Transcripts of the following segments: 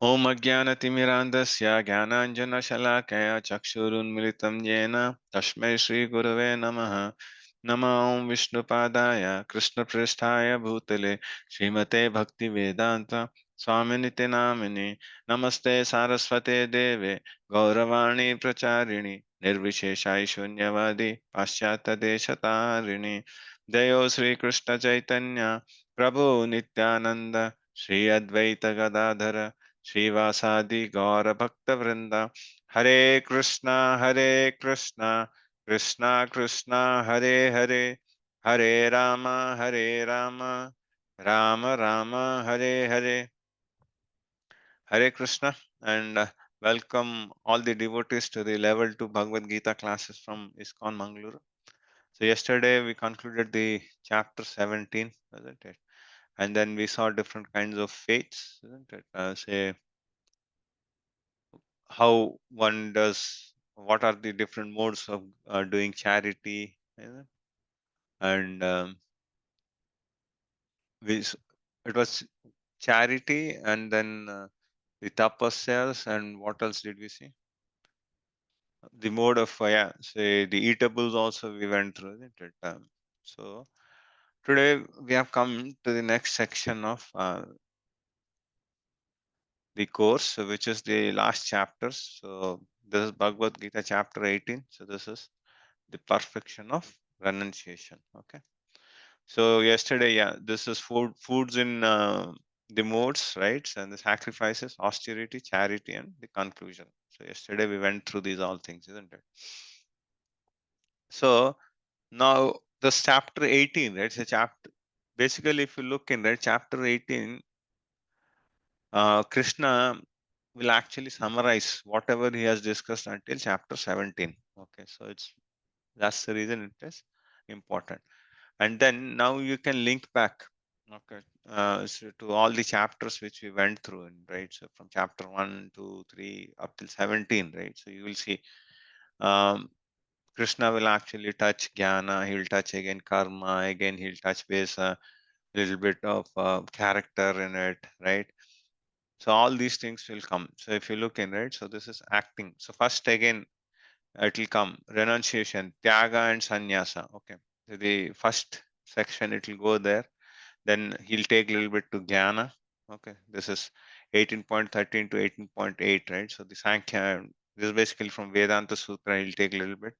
Om Ajnanatimirandasya Jnananjanashalakaya Chakshurunmilitam Yena Tashmai Shri Gurave Namaha Nama Om Vishnupadaya Krishna Pristhaya Bhutale Srimate Bhakti Vedanta Swaminite Namini Namaste Saraswate Deve Gauravani Pracharini Nirvisheshai Shunyavadi Paschata Deshatarini Jayo Sri Krishna Chaitanya Prabhu Nityananda Shri Advaita Gadadhara Srivasadi Gaura Bhakta Vrinda Hare Krishna Krishna Krishna Hare Hare Hare Rama Rama Rama Hare Hare Hare Krishna and welcome all the devotees to the level 2 Bhagavad Gita classes from ISKCON Mangaluru. So yesterday we concluded the chapter 17, isn't it? And then we saw different kinds of faiths, isn't it? Say how one does, what are the different modes of doing charity, and we it was charity, and then the tapasyas, and what else did we see? The mode of say the eatables also we went through, isn't it? So today we have come to the next section of the course, which is the last chapters. So this is Bhagavad Gita chapter 18. So this is the perfection of renunciation. Okay. So yesterday, this is foods in the modes, right? And the sacrifices, austerity, charity, and the conclusion. So yesterday we went through these all things, isn't it? So now this chapter 18, right? So chapter, basically, if you look in right, chapter 18, Krishna will actually summarize whatever he has discussed until chapter 17. Okay, so that's the reason it is important. And then now you can link back, okay, so to all the chapters which we went through, right? So from chapter 1, 2, 3 up till 17, right? So you will see um, Krishna will actually touch jnana, he will touch again karma, again he'll touch base a little bit of character in it, right? So all these things will come. So if you look in, right, so this is acting. So first again it will come renunciation, tyaga and sannyasa. Okay. So the first section it will go there. Then he'll take a little bit to jnana. Okay. This is 18.13 to 18.8, right? So the Sankhya, this is basically from Vedanta Sutra, he'll take a little bit.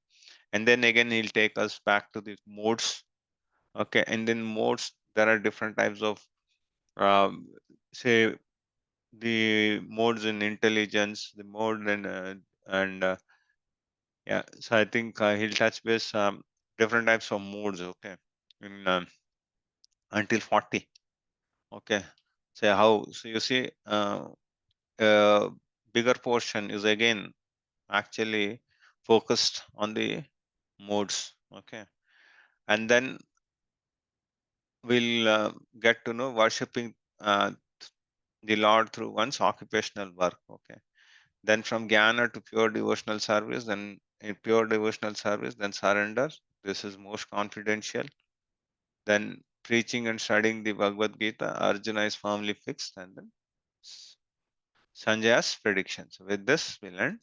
And then again he'll take us back to the modes. Okay. And then modes, there are different types of say the modes in intelligence, the mode and yeah. So I think he'll touch base different types of modes. Okay, in until 40. Okay, so how? So you see, a bigger portion is again actually focused on the modes. Okay, and then we'll get to know worshipping the Lord through one's occupational work. Okay. Then from jnana to pure devotional service, then in pure devotional service, then surrender. This is most confidential. Then preaching and studying the Bhagavad Gita, Arjuna is firmly fixed, and then Sanjaya's predictions. With this, we'll end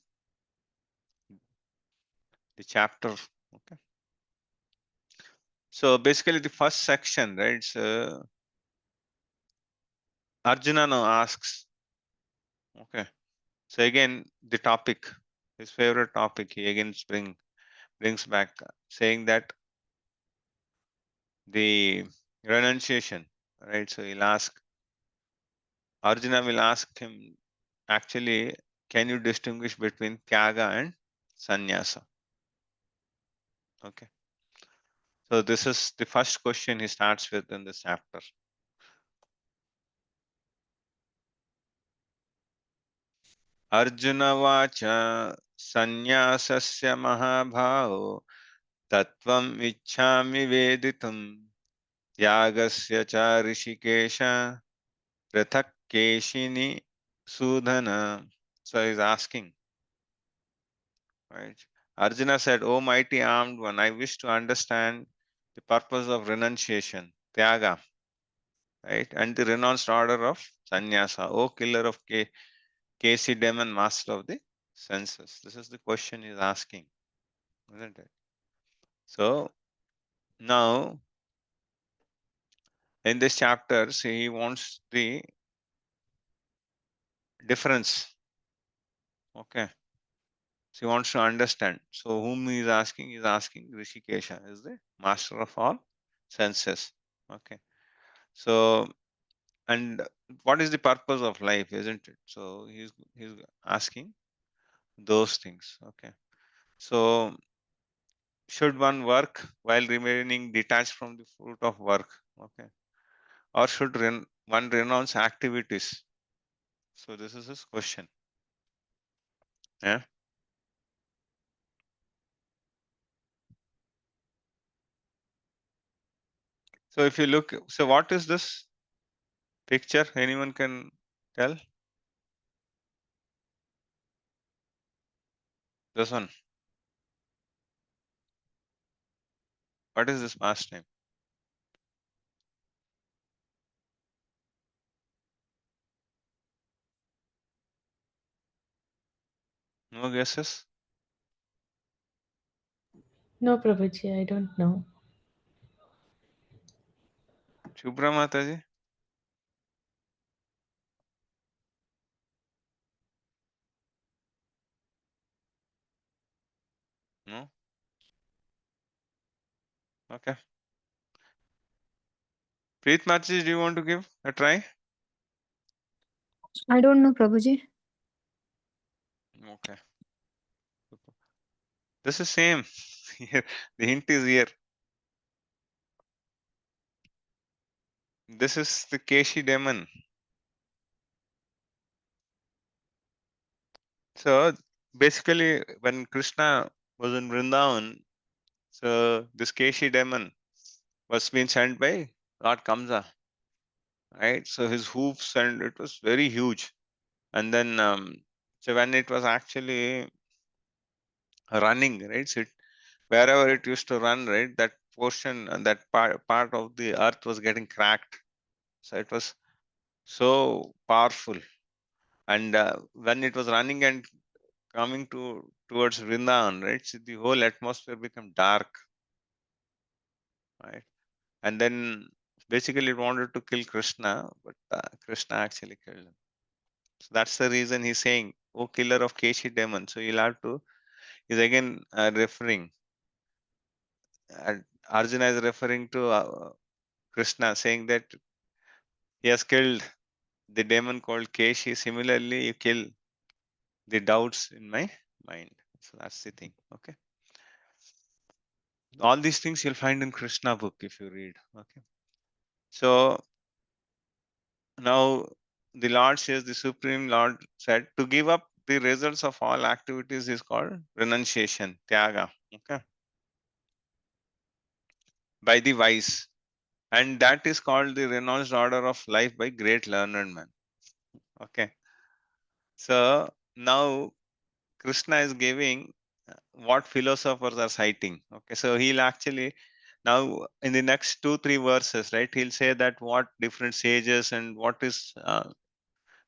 the chapter. Okay. So basically, the first section, right? So Arjuna now asks, okay. So again, the topic, his favorite topic, he again brings back, saying that the renunciation, right? So he'll ask, Arjuna will ask him, actually, can you distinguish between tyaga and sannyasa? Okay. So this is the first question he starts with in this chapter. Arjuna vacha sannyasasya mahabhavo tattvam ichhami veditum yagasya cha rishikesha prathak keshini sudhana. So he's asking, right? Arjuna said, O mighty armed one, I wish to understand the purpose of renunciation, tyaga, right? And the renounced order of sannyasa, O killer of KC demon, master of the senses? This is the question he's asking, isn't it? So now in this chapter, see, he wants the difference. Okay. So he wants to understand. So whom he is asking? He is asking Rishikesha, is the master of all senses. Okay. So, and what is the purpose of life, isn't it? So he's asking those things. Okay. So should one work while remaining detached from the fruit of work? Okay. Or should one renounce activities? So this is his question. Yeah. So if you look, so what is this picture? Anyone can tell? This one. What is this pastime? No guesses? No, Prabhuji, I don't know. Shubhra Mataji? No? Okay. Preet Mataji, do you want to give a try? I don't know, Prabhuji. Okay. This is same. Here, the hint is here. This is the Keshi demon. So basically, when Krishna was in Vrindavan, so this Keshi demon was being sent by Lord Kamsa, right? So his hoofs and it was very huge. And then, so when it was actually running, right? So wherever it used to run, right, that portion, that part of the earth was getting cracked. So it was so powerful. And when it was running and coming towards Vrindavan, right, so the whole atmosphere became dark, right? And then basically it wanted to kill Krishna, but Krishna actually killed him. So that's the reason he's saying, "Oh, killer of Keshi demon." So you'll have to. He's again referring. Arjuna is referring to Krishna, saying that he has killed the demon called Keshi. Similarly, you kill the doubts in my mind. So that's the thing. Okay. All these things you'll find in Krishna book if you read. Okay. So now the Lord says, the Supreme Lord said, to give up the results of all activities is called renunciation, tyaga. Okay. By the wise. And that is called the renounced order of life by great learned man. Okay. So now Krishna is giving what philosophers are citing. Okay, so he'll actually now in the next 2-3 verses, right? He'll say that what different sages and what is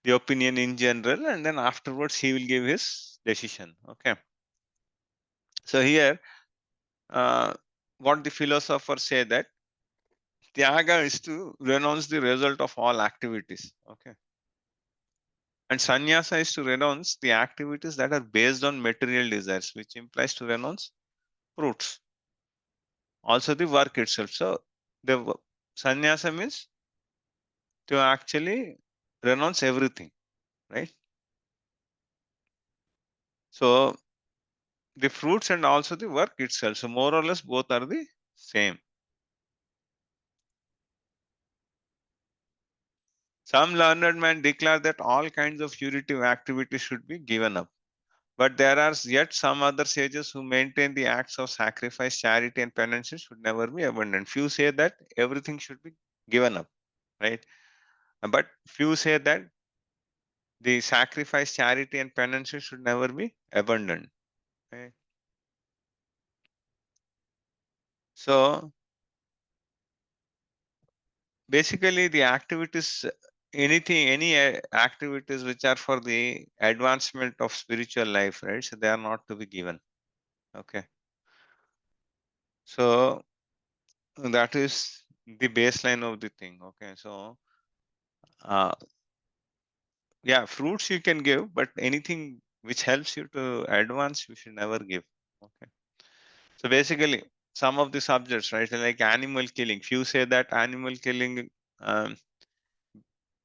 the opinion in general, and then afterwards he will give his decision. Okay, so here what the philosophers say that tyaga is to renounce the result of all activities. Okay, and sannyasa is to renounce the activities that are based on material desires, which implies to renounce fruits, also the work itself. So the sannyasa means to actually renounce everything, right? So the fruits and also the work itself. So more or less both are the same. Some learned men declare that all kinds of punitive activities should be given up. But there are yet some other sages who maintain the acts of sacrifice, charity, and penance should never be abandoned. Few say that everything should be given up, right? But few say that the sacrifice, charity, and penance should never be abandoned. Right? So basically, the activities any activities which are for the advancement of spiritual life, right? So they are not to be given. Okay. So that is the baseline of the thing. Okay. So uh, yeah, fruits you can give, but anything which helps you to advance, you should never give. Okay. So basically, some of the subjects, right, like animal killing. Few say that animal killing um,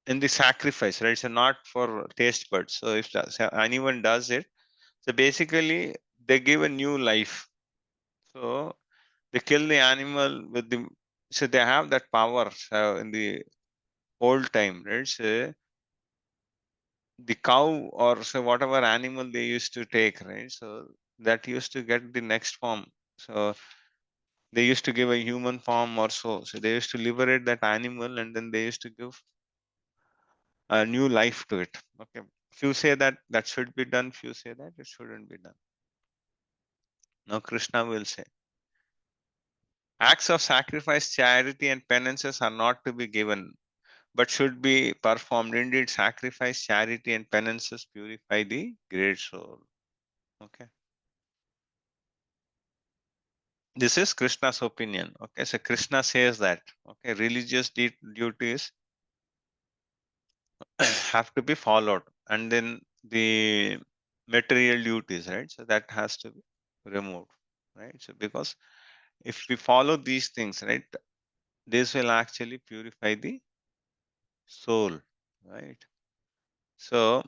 in the sacrifice, right? So not for taste buds. So if anyone does it, so basically they give a new life. So they kill the animal with the. So they have that power in the old time, right? So the cow or so whatever animal they used to take, right? So that used to get the next form. So they used to give a human form or so. So they used to liberate that animal and then they used to give a new life to it. Okay. Few say that that should be done, few say that it shouldn't be done. Now Krishna will say, acts of sacrifice, charity, and penances are not to be given, but should be performed. Indeed, sacrifice, charity, and penances purify the great soul. Okay. This is Krishna's opinion. Okay. So Krishna says that, okay, religious duties have to be followed. And then the material duties, right? So that has to be removed, right? So because if we follow these things, right, this will actually purify the soul, right? So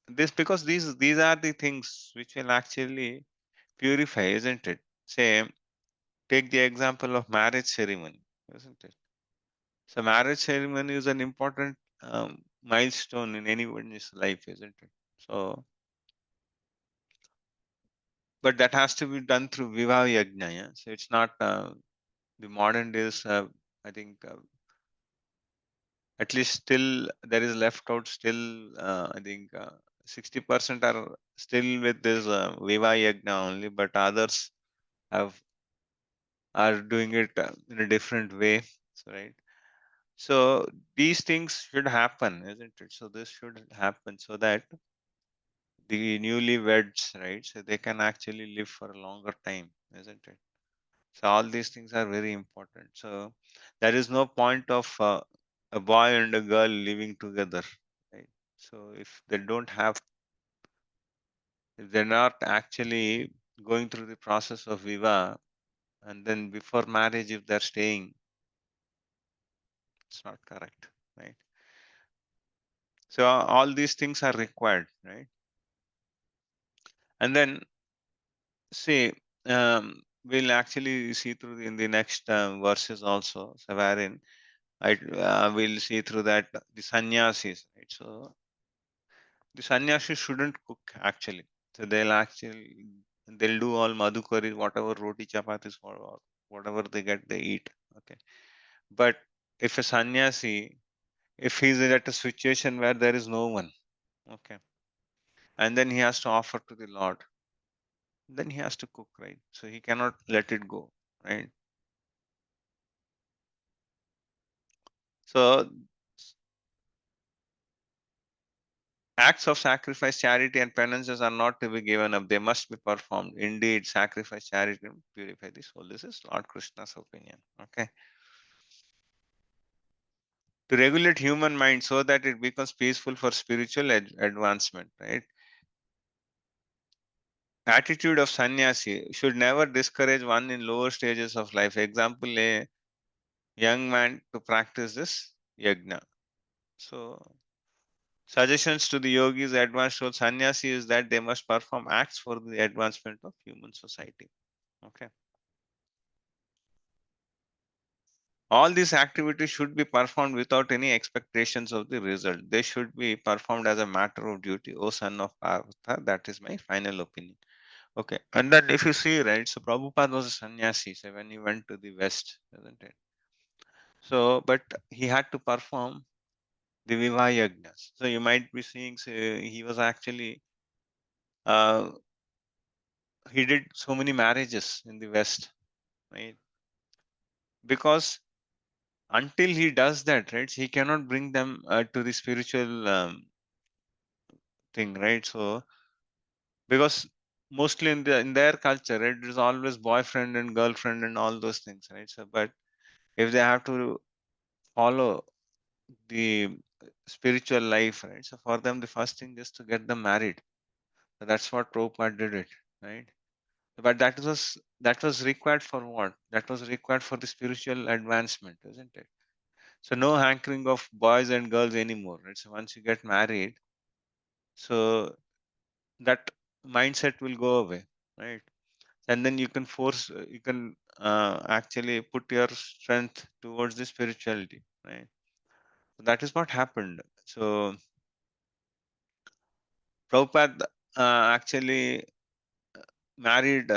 this because these are the things which will actually purify, isn't it? Say, take the example of marriage ceremony, isn't it? So marriage ceremony is an important milestone in anyone's life, isn't it? So, but that has to be done through Vivaha Yajna. Yeah? So it's not the modern days. I think at least still there is left out. Still, I think 60% are still with this Vivaha Yajna only, but others have are doing it in a different way. So, right. So these things should happen, isn't it? So this should happen so that the newlyweds, right? So they can actually live for a longer time, isn't it? So all these things are very important. So there is no point of a boy and a girl living together, right? So if they're not actually going through the process of viva, and then before marriage, if they're staying, it's not correct, right? So all these things are required, right? And then see, we'll actually see through in the next verses also, so wherein I we'll see through that the sannyasis, right? So the sannyasis shouldn't cook actually. So they'll do all madhukari, whatever roti chapatis or whatever they get, they eat. Okay. But if a sannyasi, if he's at a situation where there is no one, okay, and then he has to offer to the Lord, then he has to cook, right? So he cannot let it go, right? So acts of sacrifice, charity, and penances are not to be given up. They must be performed. Indeed, sacrifice, charity, and purify the soul. This is Lord Krishna's opinion. Okay. To regulate human mind so that it becomes peaceful for spiritual advancement, right? Attitude of sannyasi should never discourage one in lower stages of life. Example, a young man to practice this yajna. So, suggestions to the yogis, advanced soul sannyasi is that they must perform acts for the advancement of human society. Okay. All these activities should be performed without any expectations of the result. They should be performed as a matter of duty. O son of Partha, that is my final opinion. Okay. And then if you see, right, so Prabhupada was a sannyasi, so when he went to the West, isn't it? So, but he had to perform the Vivaha Yajnas. So you might be seeing, so he was actually, uh, he did so many marriages in the West, right? Because until he does that, right? He cannot bring them to the spiritual thing, right? So because mostly in their culture, right, it is always boyfriend and girlfriend and all those things, right? So but if they have to follow the spiritual life, right? So for them, the first thing is to get them married. So that's what Prabhupada did it, right? But that was required for what? That was required for the spiritual advancement, isn't it? So no hankering of boys and girls anymore, right? So once you get married, so that mindset will go away, right? And then you can actually put your strength towards the spirituality, right? So that is what happened. So Prabhupada actually married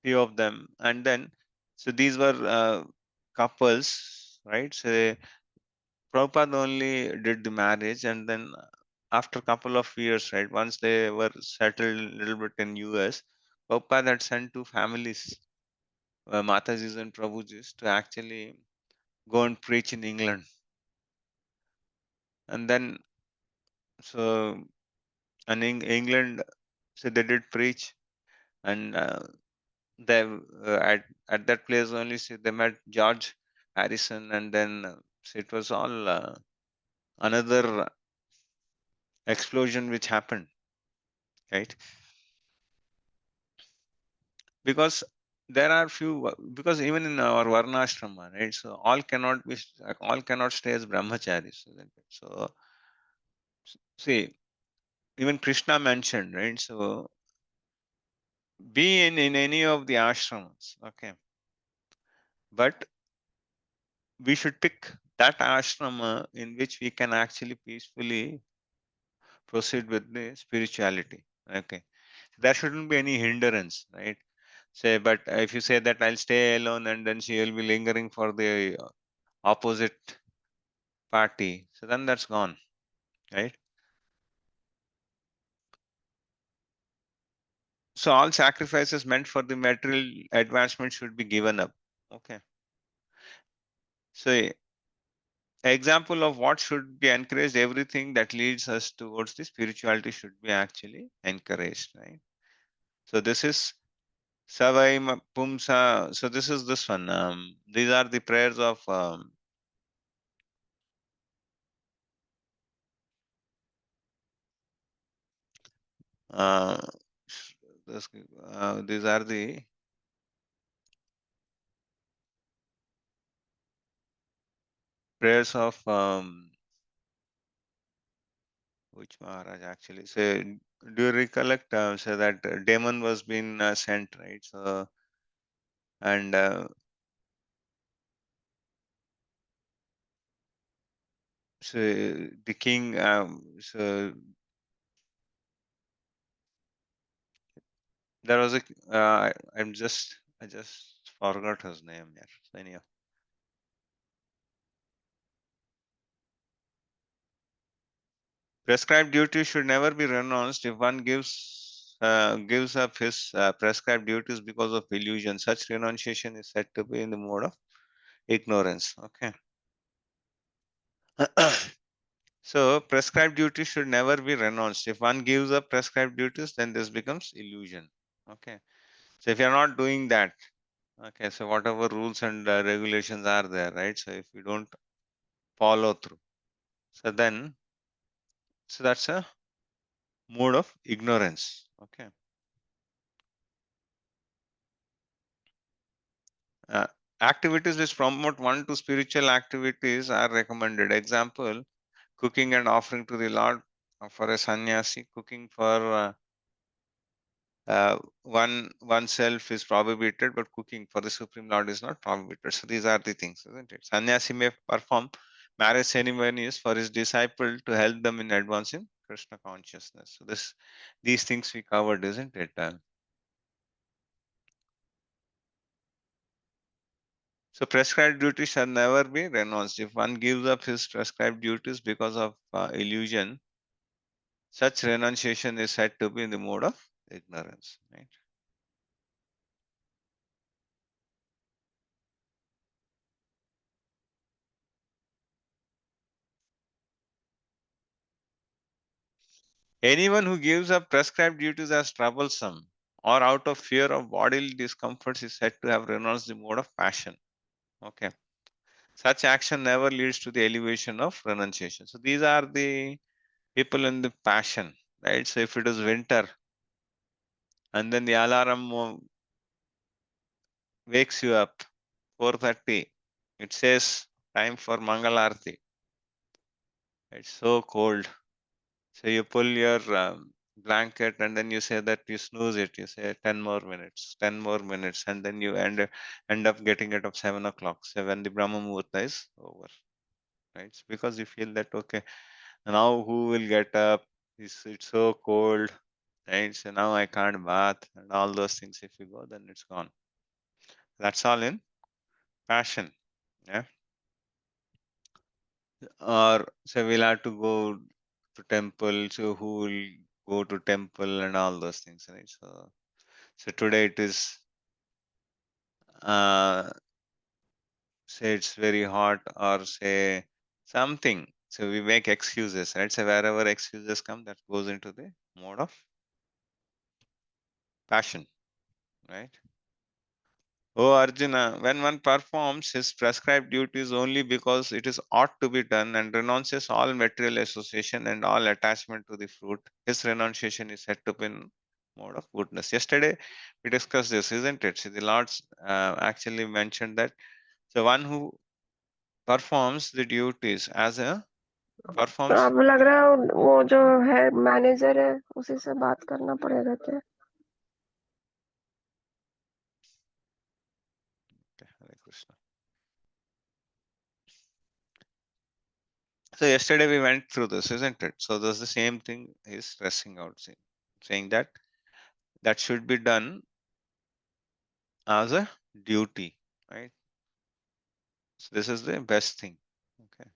few of them, and then so these were couples, right? So Prabhupada only did the marriage, and then after a couple of years, right, once they were settled a little bit in US, Prabhupada had sent two families, Matajis and Prabhujis, to actually go and preach in England. And then, so, and in England, so they did preach, and they at that place only, so they met George Harrison, and then so it was all another explosion which happened, right? Because there are few, because even in our varnashrama, right? So all cannot stay as brahmacharis, isn't it? So see, even Krishna mentioned, right? So be in any of the ashrams, okay, but we should pick that ashrama in which we can actually peacefully proceed with the spirituality, okay. There shouldn't be any hindrance, right? Say, but if you say that I'll stay alone, and then she will be lingering for the opposite party, so then that's gone, right? So all sacrifices meant for the material advancement should be given up, okay. So example of what should be encouraged, everything that leads us towards the spirituality should be actually encouraged, right? So this is Savai Pumsa. So this is this one. These are the prayers of uh, these are the prayers of which Maharaj actually. So do you recollect? So that demon was being sent, right? So and so the king. So there was a. I just forgot his name here. So anyhow, prescribed duties should never be renounced. If one gives up his prescribed duties because of illusion, such renunciation is said to be in the mode of ignorance. Okay. So prescribed duties should never be renounced. If one gives up prescribed duties, then this becomes illusion. Okay. So if you're not doing that, okay, so whatever rules and regulations are there, right? So if you don't follow through, so then, so that's a mode of ignorance. Okay. Uh, Activities which promote one to spiritual activities are recommended. Example, cooking and offering to the Lord for a sannyasi, cooking for oneself is prohibited, but cooking for the Supreme Lord is not prohibited. So these are the things, isn't it? Sannyasi may perform marriage ceremonies for his disciple to help them in advancing Krishna consciousness. So these things we covered, isn't it? So prescribed duties shall never be renounced. If one gives up his prescribed duties because of illusion, such renunciation is said to be in the mode of ignorance. Right? Anyone who gives up prescribed duties as troublesome or out of fear of bodily discomforts is said to have renounced the mode of passion. Okay. Such action never leads to the elevation of renunciation. So these are the people in the passion, right? So if it is winter and then the alarm wakes you up 4:30, it says time for Mangalarti. It's so cold. So you pull your blanket and then you say that you snooze it. You say 10 more minutes, 10 more minutes, and then you end up getting it up 7 o'clock. So when the Brahma Muhurta is over, right? It's because you feel that okay, now who will get up? It's so cold, right? So now I can't bath and all those things. If you go, then it's gone. That's all in passion. Yeah. Or say we'll have to go to temple. So who will go to temple and all those things, right? So today it is say it's very hot or say something. So we make excuses, right? So wherever excuses come, that goes into the mode of passion, right? Oh Arjuna, when one performs his prescribed duties only because it is ought to be done and renounces all material association and all attachment to the fruit, his renunciation is set up in mode of goodness. Yesterday we discussed this, isn't it? See, the Lord's actually mentioned that the one who performs the duties as a performs. अब लग रहा है वो जो है manager है उसी से बात करना पड़ेगा क्या? Okay, Hare Krishna. So yesterday we went through this, isn't it? So that's the same thing he's stressing out, saying that that should be done as a duty, right? So this is the best thing. Okay.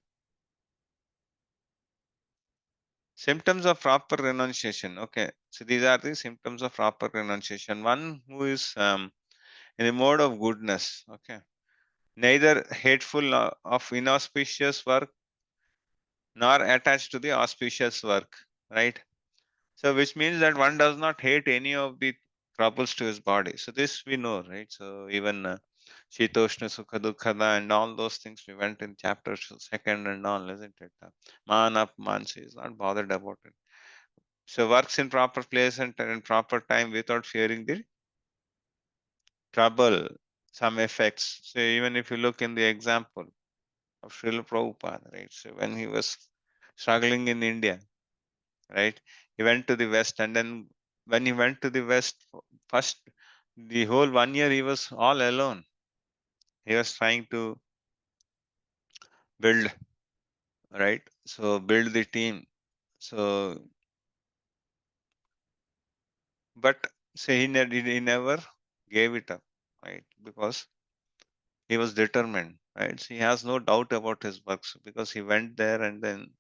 Symptoms of proper renunciation. Okay. So these are the symptoms of proper renunciation. One who is in the mode of goodness. Okay. Neither hateful of inauspicious work nor attached to the auspicious work, right? So which means that one does not hate any of the troubles to his body. So this we know, right? So even Shitoshna, Sukha, Dukkha, and all those things we went in chapter second and all, isn't it? Man up, Mansi is not bothered about it. So works in proper place and in proper time without fearing the trouble, some effects. So even if you look in the example of Srila Prabhupada, right? So when he was struggling in India, right? He went to the West, and then when he went to the West, first the whole 1 year he was all alone. He was trying to build, right? So build the team. So, but say he never gave it up, right? Because he was determined, right? So he has no doubt about his works because he went there and then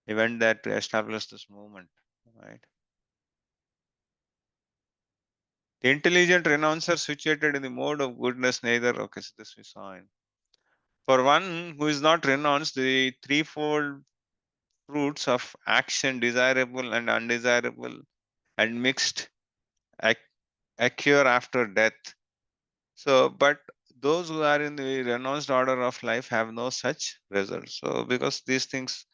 he went there to establish this movement, right? The intelligent renouncer situated in the mode of goodness neither. Okay, so this we saw in. For one who is not renounced, the threefold fruits of action, desirable and undesirable, and mixed, occur after death. So, but those who are in the renounced order of life have no such result. So, because these things,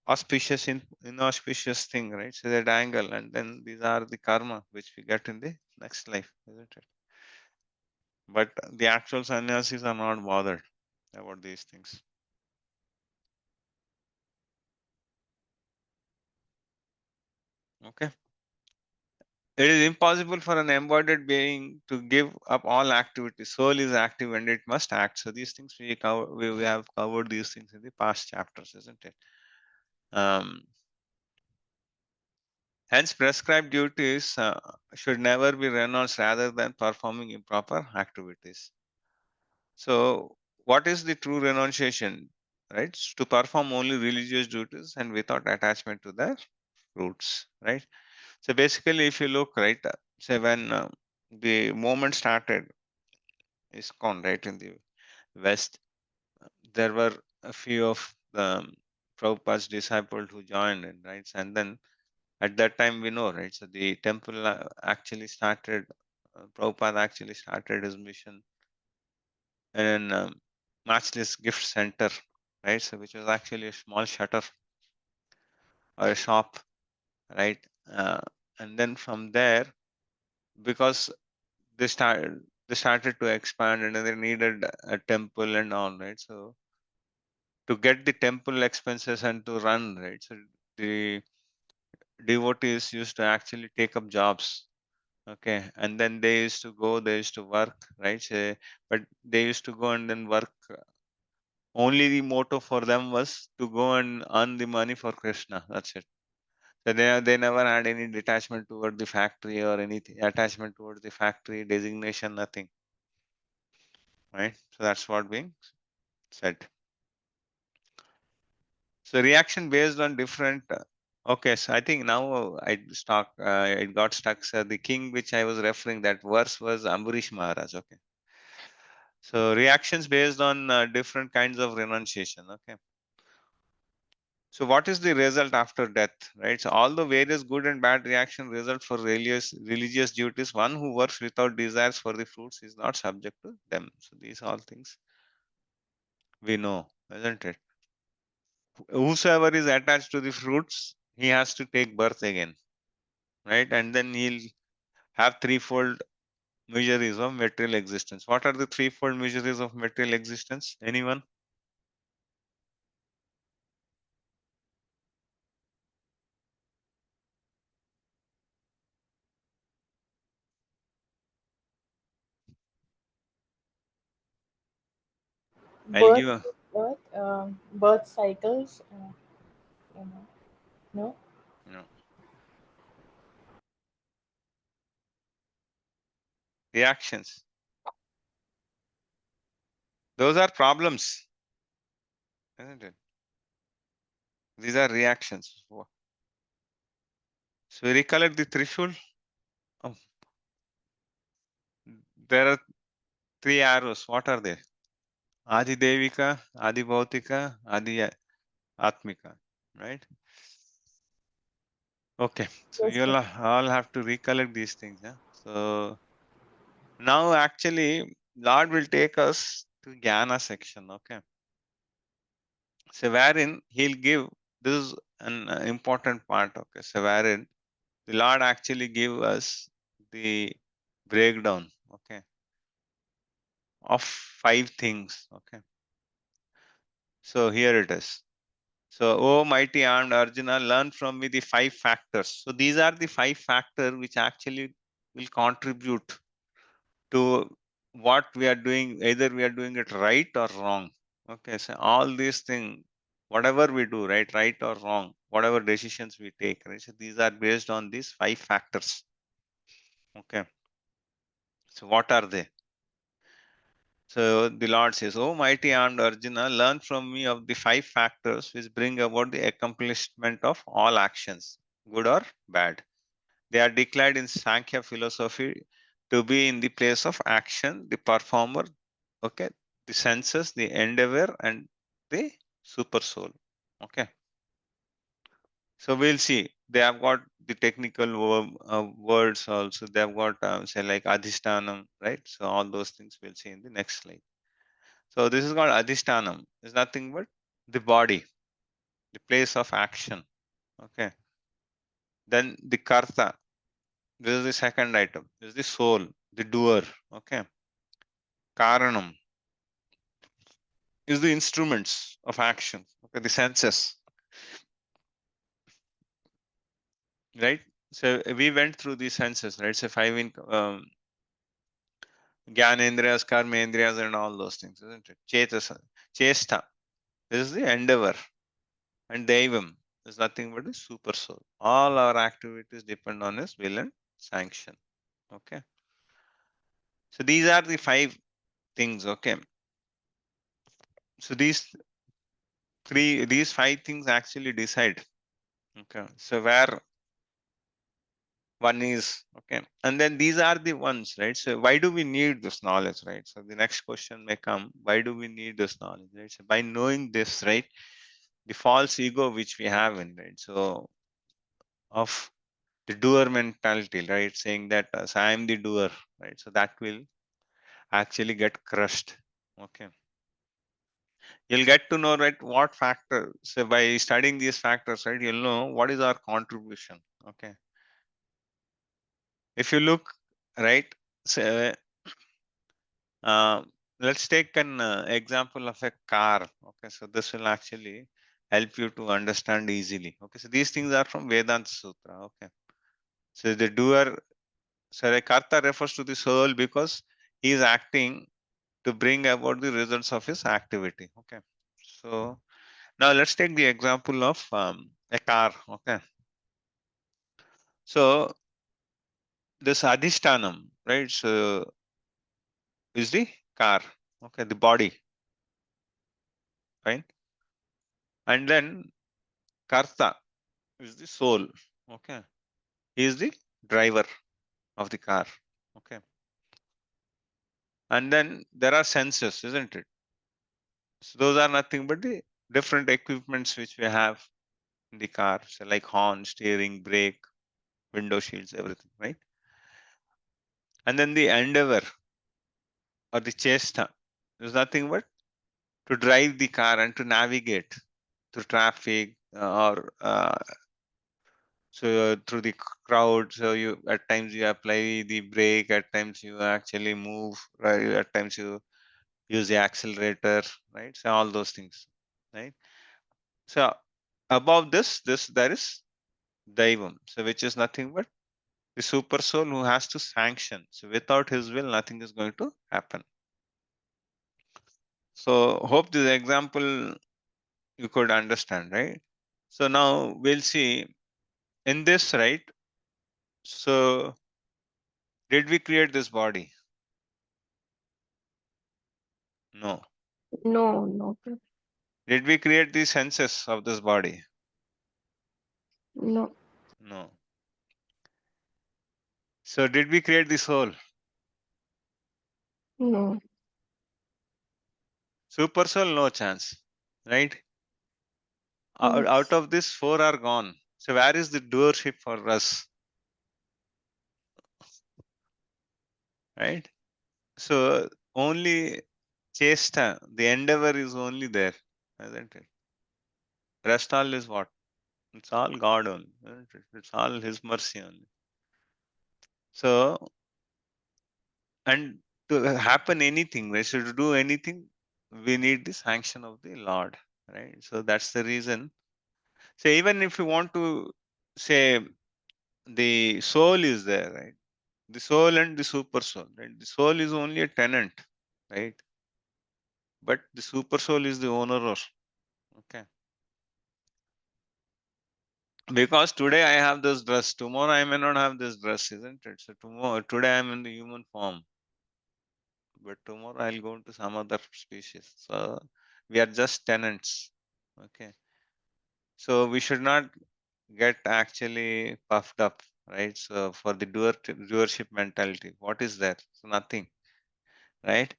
auspicious, inauspicious thing, right? So that angle, and then these are the karma which we get in the next life, isn't it? But the actual sannyasis are not bothered about these things. Okay. It is impossible for an embodied being to give up all activity. Soul is active and it must act. So these things we have covered these things in the past chapters, isn't it? Hence, prescribed duties should never be renounced rather than performing improper activities. So, what is the true renunciation? Right? To perform only religious duties and without attachment to their fruits. Right? So basically, if you look right, say when the movement started, ISKCON, right, in the West, there were a few of the Prabhupada's disciples who joined in, right? And then At that time, we know, right? So the temple actually started, Prabhupada actually started his mission in Matchless Gift Center, right? So which was actually a small shutter or a shop, right? And then from there, because they started to expand and they needed a temple and all, right? So to get the temple expenses and to run, right? So the devotees used to actually take up jobs. Okay, and then they used to go, they used to work, right? So, but they used to go and then work. Only the motto for them was to go and earn the money for Krishna. That's it. So they never had any detachment toward the factory or any attachment towards the factory designation, nothing. Right? So that's what being said. So reaction based on different. Okay, so I think now it got stuck. So the king which I was referring, that verse was Ambarish Maharaj. Okay. So reactions based on different kinds of renunciation. Okay. So what is the result after death, right? So all the various good and bad reaction result for religious duties. One who works without desires for the fruits is not subject to them. So these all things we know, isn't it? Whosoever is attached to the fruits, he has to take birth again, right? And then he'll have threefold miseries of material existence. What are the threefold miseries of material existence? Anyone? I'll Birth, give a birth cycles. You know, no. you know, reactions. Those are problems, isn't it? These are reactions. So we recollect the threshold. Oh, there are three arrows. What are they? Adi Devika, Adi Bhautika, Adi Atmika. Right? Okay. So Yes, you'll all have to recollect these things. Yeah? So now actually Lord will take us to Jnana section. Okay. So wherein he'll give, this is an important part. Okay. So wherein the Lord actually give us the breakdown. Okay. Of five things. Okay. So here it is. So, O mighty armed Arjuna, learn from me the five factors. So these are the five factors which actually will contribute to what we are doing, either we are doing it right or wrong. Okay, so all these things, whatever we do, right or wrong, whatever decisions we take, right? So these are based on these five factors. Okay, so what are they? So the Lord says, "O mighty armed Arjuna, learn from me of the five factors which bring about the accomplishment of all actions, good or bad. They are declared in Sankhya philosophy to be in the place of action, the performer, okay, the senses, the endeavor, and the super soul. Okay. So we'll see. They have got the technical words also. They have got say like adhishtanam, right? So all those things we'll see in the next slide. So this is called adhishtanam. It's nothing but the body, the place of action. Okay. Then the karta. This is the second item. This is the soul, the doer. Okay. Karanam is the instruments of action. Okay. The senses. Right. So we went through these senses, right? So five in Gyanendriyas, Karmendriyas, and all those things, isn't it? Chesta. This is the endeavor. And Devam is nothing but the super soul. All our activities depend on his will and sanction. Okay. So these are the five things. Okay. So these five things actually decide. Okay. So where one is, okay. And then these are the ones, right? So why do we need this knowledge, right? So the next question may come, why do we need this knowledge, right? So by knowing this, right? The false ego which we have in, right? So of the doer mentality, right? Saying that so I am the doer, right? So that will actually get crushed. Okay. You'll get to know, right, what factor. So by studying these factors, right, you'll know what is our contribution. Okay. If you look, right, so, let's take an example of a car. Okay. So this will actually help you to understand easily. Okay. So these things are from Vedanta Sutra. Okay. So the doer, so the karta refers to the soul because he is acting to bring about the results of his activity. Okay. So now let's take the example of a car. Okay. So this adhishtanam, right? So is the car. Okay. The body, right? And then karta is the soul. Okay. He is the driver of the car. Okay. And then there are senses, isn't it? So those are nothing but the different equipments which we have in the car. So like horn, steering, brake, window shields, everything, right? And then the endeavor or the chesta is nothing but to drive the car and to navigate through traffic or so through the crowd. So you at times you apply the brake, at times you actually move, right? At times you use the accelerator, right? So all those things, right? So above this there is Daivam, so which is nothing but the super soul who has to sanction. So without his will, nothing is going to happen. So hope this example you could understand, right? So now we'll see in this, right? So did we create this body? No. No, no, Did we create the senses of this body? no, No. So did we create the soul? no. Super soul, no chance, right? Out, Yes. out of this, four are gone. So where is the doership for us, right? So only chesta, the endeavor is only there, isn't it? Rest all is what? It's all God only, isn't it? It's all His mercy only. So, and to happen anything, right? So to do anything, we need the sanction of the Lord, right? So that's the reason. So even if you want to say the soul is there, right? The soul and the super soul, right? The soul is only a tenant, right? But the super soul is the owner, or okay. Because today I have this dress, tomorrow I may not have this dress, isn't it? So tomorrow, today I'm in the human form, but tomorrow I'll go into some other species. So we are just tenants. Okay. So we should not get actually puffed up, right? So for the doership mentality, what is that? So nothing, right?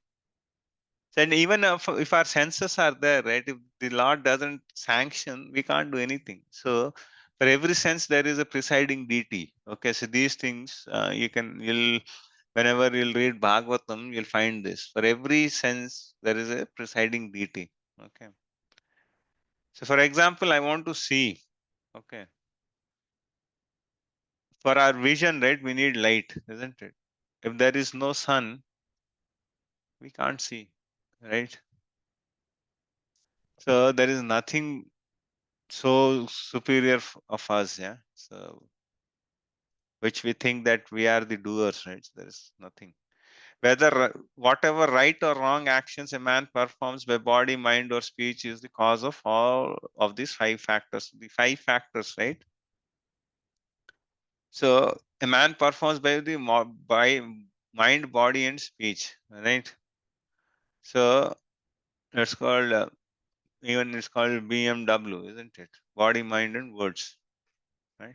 So and even if our senses are there, right? If the Lord doesn't sanction, we can't do anything. So for every sense, there is a presiding deity. Okay, so these things you'll whenever you'll read Bhagavatam, you'll find this. For every sense, there is a presiding deity. Okay. So for example, I want to see. Okay. For our vision, right, we need light, isn't it? If there is no sun, we can't see, right? So there is nothing so superior of us, yeah. So which we think that we are the doers, right? So there is nothing. Whether whatever right or wrong actions a man performs by body, mind, or speech is the cause of all of these five factors. The five factors, right? So a man performs by the by mind, body, and speech, right? So it's called even it's called BMW, isn't it? Body, mind, and words, right?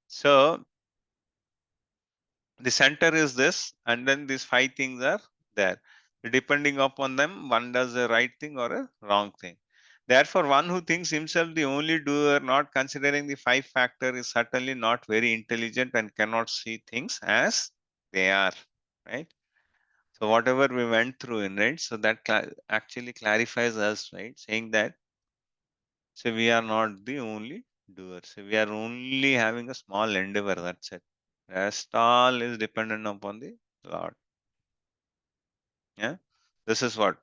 So the center is this, and then these five things are there. Depending upon them, one does a right thing or a wrong thing. Therefore, one who thinks himself the only doer, not considering the five factor, is certainly not very intelligent and cannot see things as they are. Right. So whatever we went through in, right, so that actually clarifies us, right, saying that so we are not the only doer. So we are only having a small endeavor. That's it. Rest all is dependent upon the Lord. Yeah. This is what.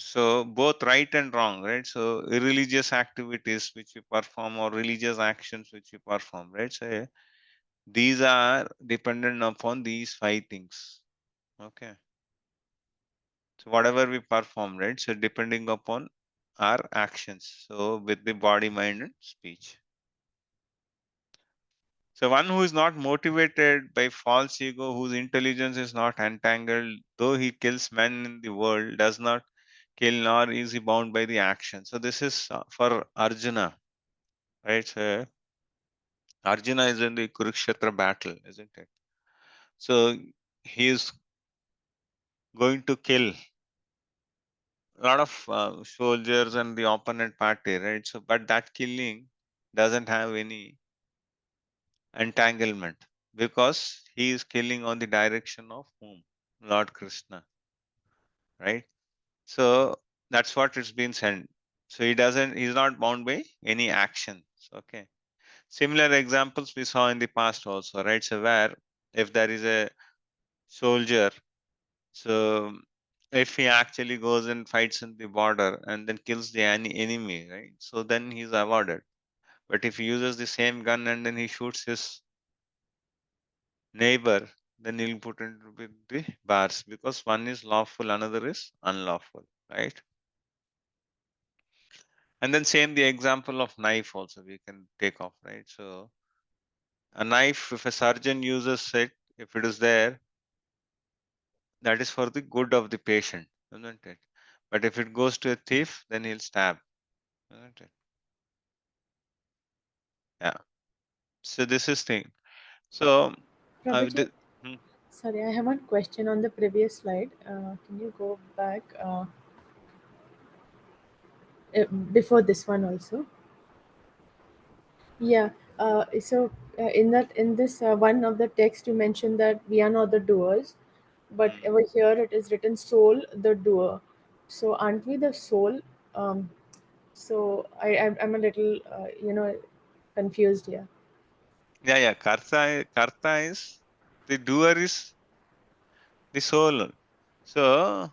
So both right and wrong, right? So irreligious activities which we perform or religious actions which we perform, right? So these are dependent upon these five things. Okay. So whatever we perform, right? So depending upon our actions. So with the body, mind, and speech. So one who is not motivated by false ego, whose intelligence is not entangled, though he kills men in the world, does not kill nor is he bound by the action. So this is for Arjuna, right? So Arjuna is in the Kurukshetra battle, isn't it? So he is going to kill a lot of soldiers and the opponent party, right? So, but that killing doesn't have any entanglement because he is killing on the direction of whom? Lord Krishna, right? So that's what it's been said. So he's not bound by any actions. Okay. Similar examples we saw in the past also, right? So where if there is a soldier, so if he actually goes and fights in the border and then kills the enemy, right? So then he's awarded. But if he uses the same gun and then he shoots his neighbor, then he'll put into with the bars because one is lawful, another is unlawful, right? And then same the example of knife also we can take off, right? So a knife, if a surgeon uses it, if it is there, that is for the good of the patient, isn't it? But if it goes to a thief, then he'll stab, isn't it? Yeah. So this is thing. So Prabhuji, hmm, sorry, I have one question on the previous slide. Can you go back before this one also? Yeah. In this one of the text you mentioned that we are not the doers, but hmm. over here it is written soul the doer. So aren't we the soul? Um, I'm a little confused here. Yeah. Karta is the doer is the soul. So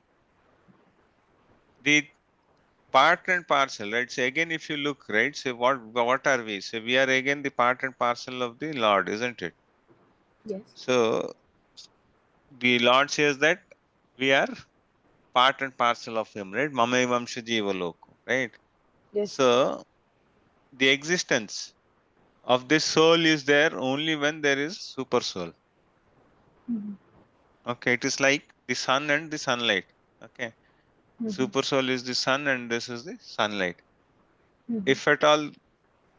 the part and parcel, right? So again, if you look, right, so what are we? So we are again the part and parcel of the Lord, isn't it? Yes. So the Lord says that we are part and parcel of Him, right? Mamaivam Jiva Loko, right? Yes. So the existence of this soul is there only when there is super soul. Mm-hmm. Okay, it is like the sun and the sunlight. Okay, Mm-hmm. super soul is the sun and this is the sunlight. Mm-hmm. If at all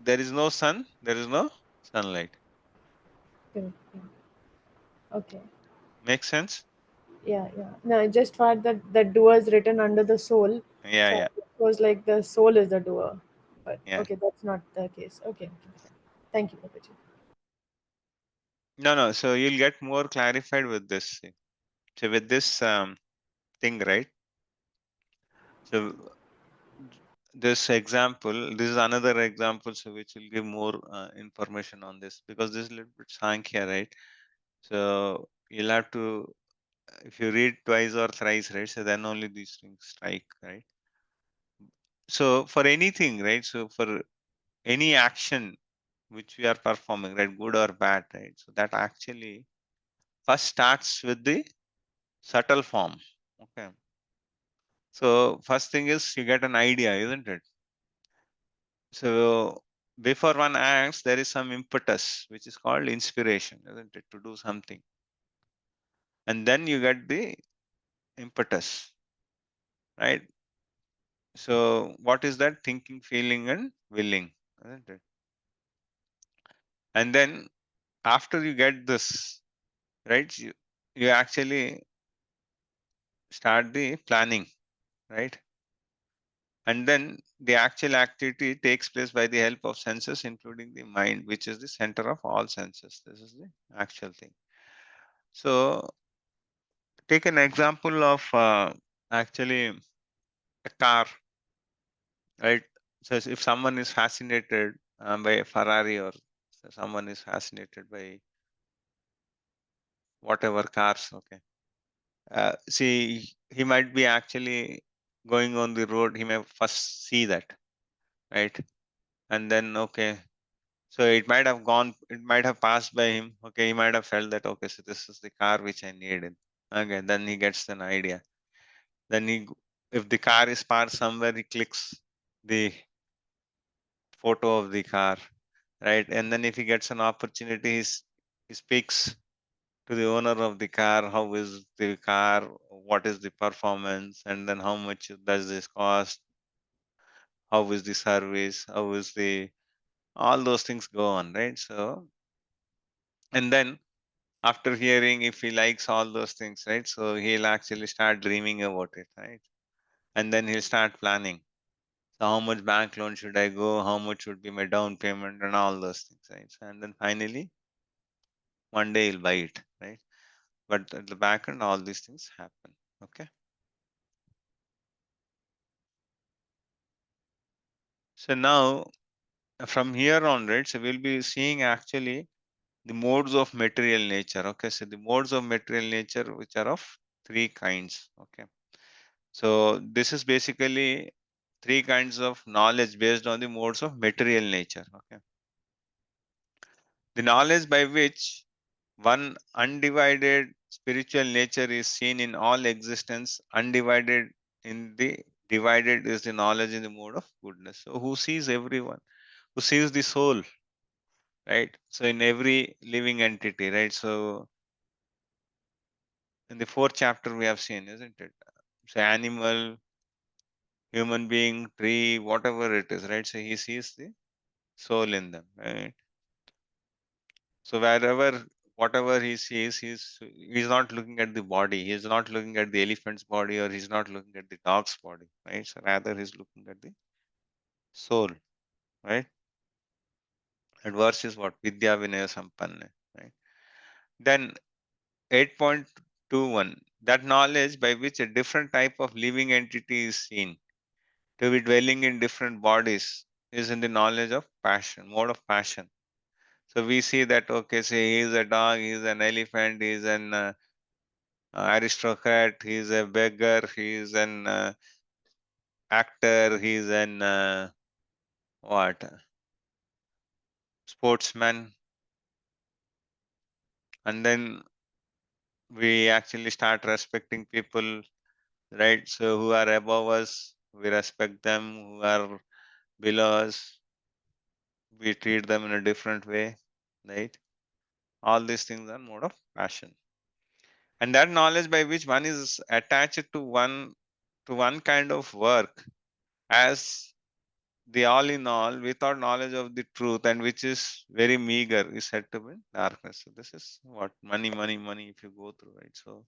there is no sun, there is no sunlight. Correct. Yeah. Okay. Make sense? Yeah, yeah. No, I just thought that the doer is written under the soul, Yeah, so yeah, it was like the soul is the doer. But yeah. okay, that's not the case. Okay, okay. Thank you, Papaji. No. So you'll get more clarified with this. So with this thing, right? So this example, this is another example, so which will give more information on this because this is a little bit Sankhya, right? So you'll have to, if you read twice or thrice, right? So then only these things strike, right? So for anything, right? So for any action which we are performing, right? Good or bad, right? So that actually first starts with the subtle form. Okay. So first thing is you get an idea, isn't it? So before one acts, there is some impetus, which is called inspiration, isn't it, to do something. And then you get the impetus, right? So what is that? Thinking, feeling, and willing, isn't it? And then after you get this, right, you actually start the planning, right? And then the actual activity takes place by the help of senses, including the mind, which is the center of all senses. This is the actual thing. So take an example of actually a car, right? So if someone is fascinated by a Ferrari, or someone is fascinated by whatever cars, okay. See, he might be actually going on the road. He may first see that, right? And then, okay, so it might have gone, it might have passed by him. Okay, he might have felt that, okay, so this is the car which I needed. Okay, then he gets an idea. Then if the car is parked somewhere, he clicks the photo of the car, right? And then if he gets an opportunity, he speaks to the owner of the car. How is the car? What is the performance? And then how much does this cost? How is the service? How is the all those things go on, right? So, and then after hearing, if he likes all those things, right? So he'll actually start dreaming about it, right? And then he'll start planning. So how much bank loan should I go? How much should be my down payment and all those things, right? So, and then finally, one day he'll buy it, right? But at the back end, all these things happen. Okay. So now from here on, right? So we'll be seeing actually the modes of material nature. Okay. So the modes of material nature, which are of three kinds. Okay. So this is basically three kinds of knowledge based on the modes of material nature. Okay. The knowledge by which one undivided spiritual nature is seen in all existence, undivided in the divided is the knowledge in the mode of goodness. So who sees everyone, who sees the soul, right? So in every living entity, right? So in the fourth chapter we have seen, isn't it? So animal, human being, tree, whatever it is, right? So he sees the soul in them, right? So wherever, whatever he sees, he's not looking at the body. He's not looking at the elephant's body, or he's not looking at the dog's body, right? So rather he's looking at the soul, right? And verse is what? Vidya Vinaya Sampanna, right? Then 8.21, that knowledge by which a different type of living entity is seen to be dwelling in different bodies is in the knowledge of passion, mode of passion. So we see that, okay, say he is a dog, he is an elephant, he is an aristocrat, he is a beggar, he is an actor, he is an what sportsman, and then we actually start respecting people, right? So who are above us, we respect them. Who are below us, we treat them in a different way, right? All these things are mode of passion, and that knowledge by which one is attached to one kind of work as the all in all, without knowledge of the truth, and which is very meager, is said to be darkness. So this is what money, money, money. If you go through, right, so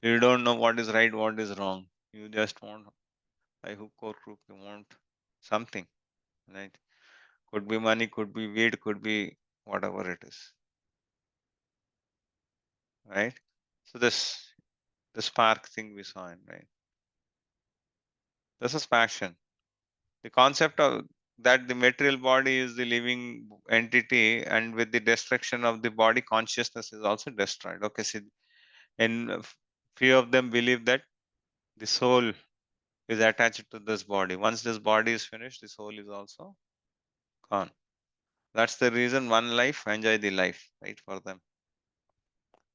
you don't know what is right, what is wrong. You just want by hook or crook, you want something, right? Could be money, could be weed, could be whatever it is, right? So this the spark thing we saw in, right? This is passion. The concept of that the material body is the living entity, and with the destruction of the body, consciousness is also destroyed. Okay, see, and few of them believe that the soul is attached to this body. Once this body is finished, the soul is also gone. That's the reason one life, enjoy the life, right, for them,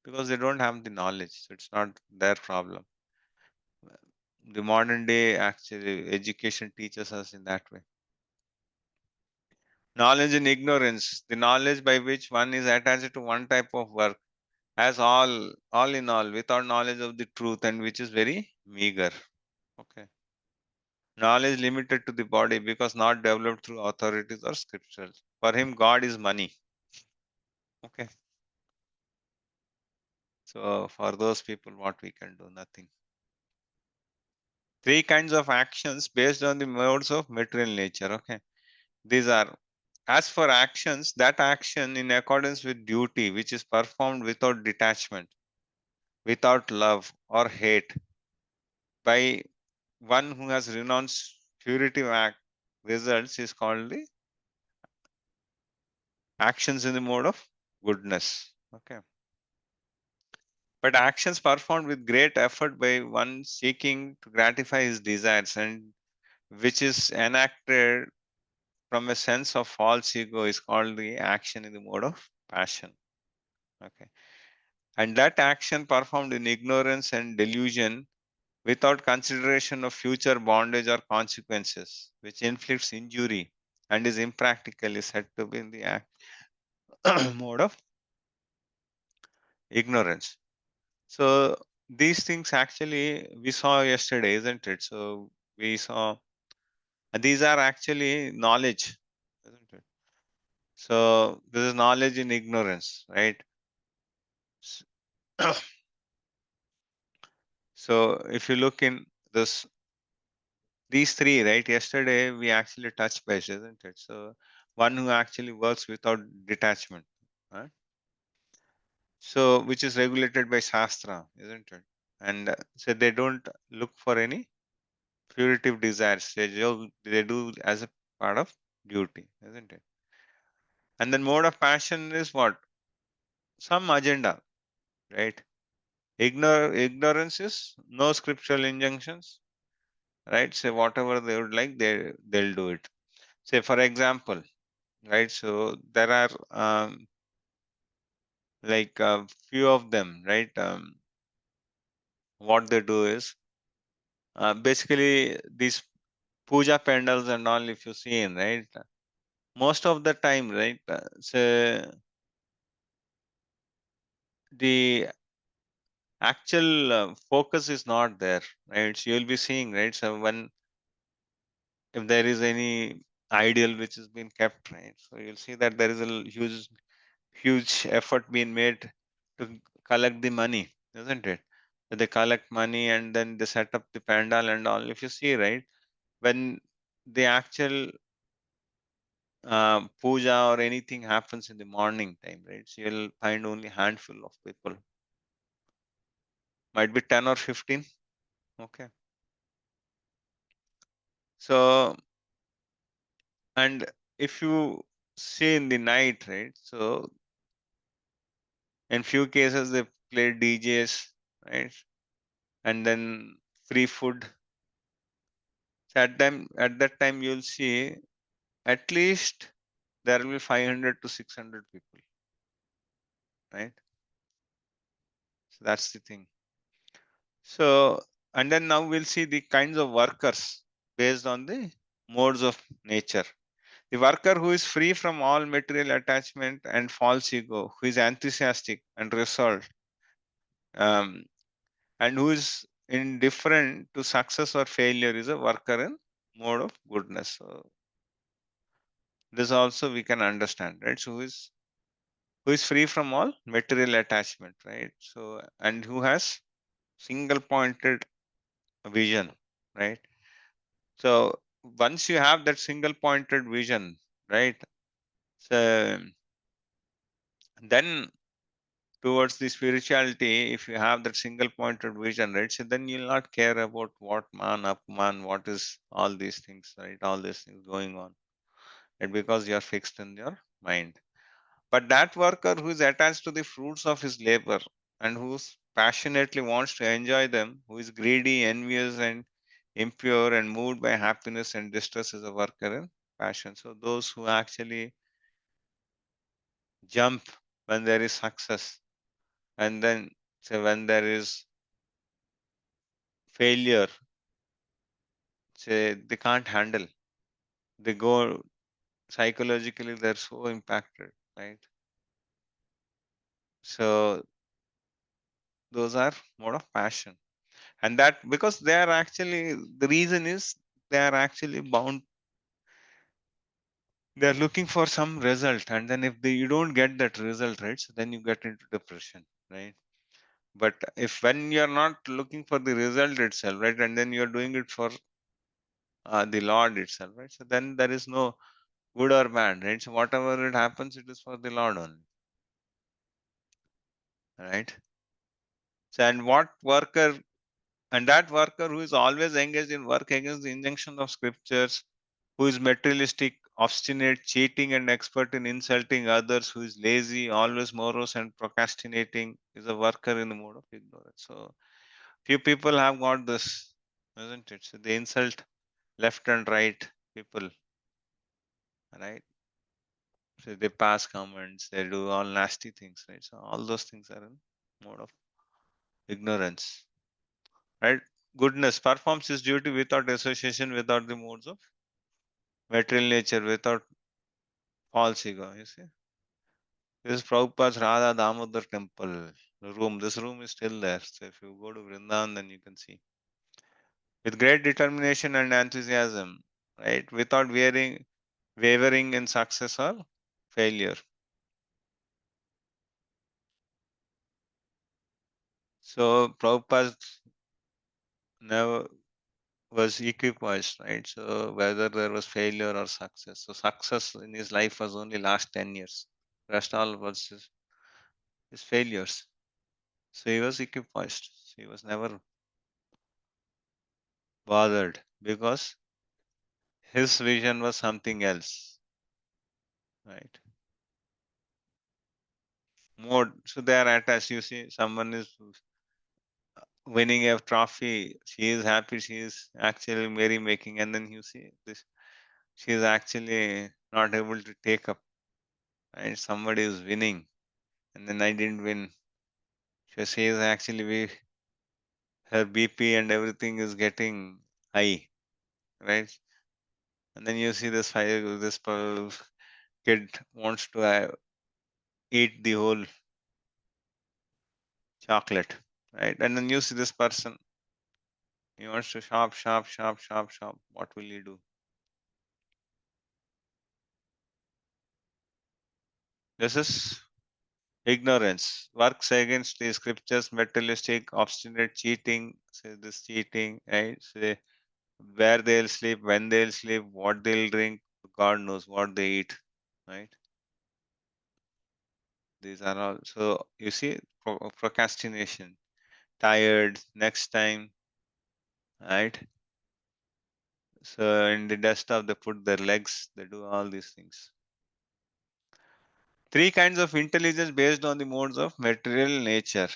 because they don't have the knowledge. So it's not their problem. The modern day actually education teaches us in that way. Knowledge and ignorance, the knowledge by which one is attached to one type of work as all in all, without knowledge of the truth, and which is very meager. Okay. Knowledge limited to the body because not developed through authorities or scriptures. For him, God is money. Okay. So for those people, what we can do? Nothing. Three kinds of actions based on the modes of material nature. Okay, these are, as for actions, that action in accordance with duty which is performed without detachment, without love or hate, by one who has renounced puritive act results, is called the actions in the mode of goodness. Okay, but actions performed with great effort by one seeking to gratify his desires and which is enacted from a sense of false ego is called the action in the mode of passion. Okay, and that action performed in ignorance and delusion without consideration of future bondage or consequences, which inflicts injury and is impractical, is said to be in the act mode of ignorance. So these things actually we saw yesterday, isn't it? So we saw, and these are actually knowledge, isn't it? So this is knowledge in ignorance, right? S- So if you look in this, these three, right? Yesterday we actually touched base, isn't it? So one who actually works without detachment, right? So which is regulated by Shastra, isn't it? And so they don't look for any puritive desires. They do as a part of duty, isn't it? And then mode of passion is what? Some agenda, right? Ignorance is no scriptural injunctions, right? So whatever they would like, they'll do it. Say for example, right? So there are like a few of them, right? What they do is basically these puja pandals and all. If you see in, right, most of the time, right? So the actual focus is not there, right? So you'll be seeing, right? So when if there is any ideal which has been kept, right? So you'll see that there is a huge effort being made to collect the money, isn't it? So they collect money and then they set up the pandal and all. If you see, right, when the actual puja or anything happens in the morning time, right? So you'll find only handful of people, might be 10 or 15. Okay. So, and if you see in the night, right? So in few cases they play DJs, right? And then free food. So at that time you'll see at least there will be 500 to 600 people, right? So that's the thing. So, and then now we'll see the kinds of workers based on the modes of nature. The worker who is free from all material attachment and false ego, who is enthusiastic and resolved, um, and who is indifferent to success or failure, is a worker in mode of goodness. So this also we can understand, right? So who is free from all material attachment, right? So and who has single pointed vision, right? So once you have that single pointed vision, right? So then towards the spirituality, if you have that single pointed vision, right? So then you'll not care about what man, upman, what is all these things, right? All these things going on, right? Because you're fixed in your mind. But that worker who is attached to the fruits of his labor and who passionately wants to enjoy them, who is greedy, envious, and impure and moved by happiness and distress, is a worker in passion. So those who actually jump when there is success, and then say when there is failure, say they can't handle. They go psychologically, they're so impacted, right? So those are mode of passion. And that because they are actually, the reason is they are actually bound, they are looking for some result, and then if you don't get that result, right, so then you get into depression, right? But if when you are not looking for the result itself, right, and then you are doing it for the Lord itself, right? So then there is no good or bad, right? So whatever it happens, it is for the Lord only, right? So and what worker and that worker who is always engaged in work against the injunction of scriptures, who is materialistic, obstinate, cheating, and expert in insulting others, who is lazy, always morose, and procrastinating, is a worker in the mode of ignorance. So few people have got this, isn't it? So they insult left and right people, right? So they pass comments, they do all nasty things, right? So all those things are in mode of ignorance, right? Goodness performs his duty without association, without the modes of material nature, without false ego. You see, this is Prabhupada's Radha Damodar temple room. This room is still there. So if you go to Vrindavan, then you can see with great determination and enthusiasm, right? Without wavering in success or failure. So Prabhupada never was equipoised, right? So whether there was failure or success. So success in his life was only last 10 years. Rest all was his failures. So he was equipoised. So he was never bothered because his vision was something else, right? More. So they are attached. You see, someone is winning a trophy. She is happy. She is actually merry making, and then you see this. She is actually not able to take up. Right? Somebody is winning, and then I didn't win. So she is actually her BP and everything is getting high, right? And then you see this kid wants to eat the whole chocolate, right? And then you see this person, he wants to shop, shop, shop, shop, shop. What will he do? This is ignorance. Works against the scriptures, materialistic, obstinate, cheating. Say this cheating, right? Say where they'll sleep, when they'll sleep, what they'll drink. God knows what they eat, right? These are all. So you see, procrastination, tired, next time, right? So in the dust of they put their legs, they do all these things. Three kinds of intelligence based on the modes of material nature.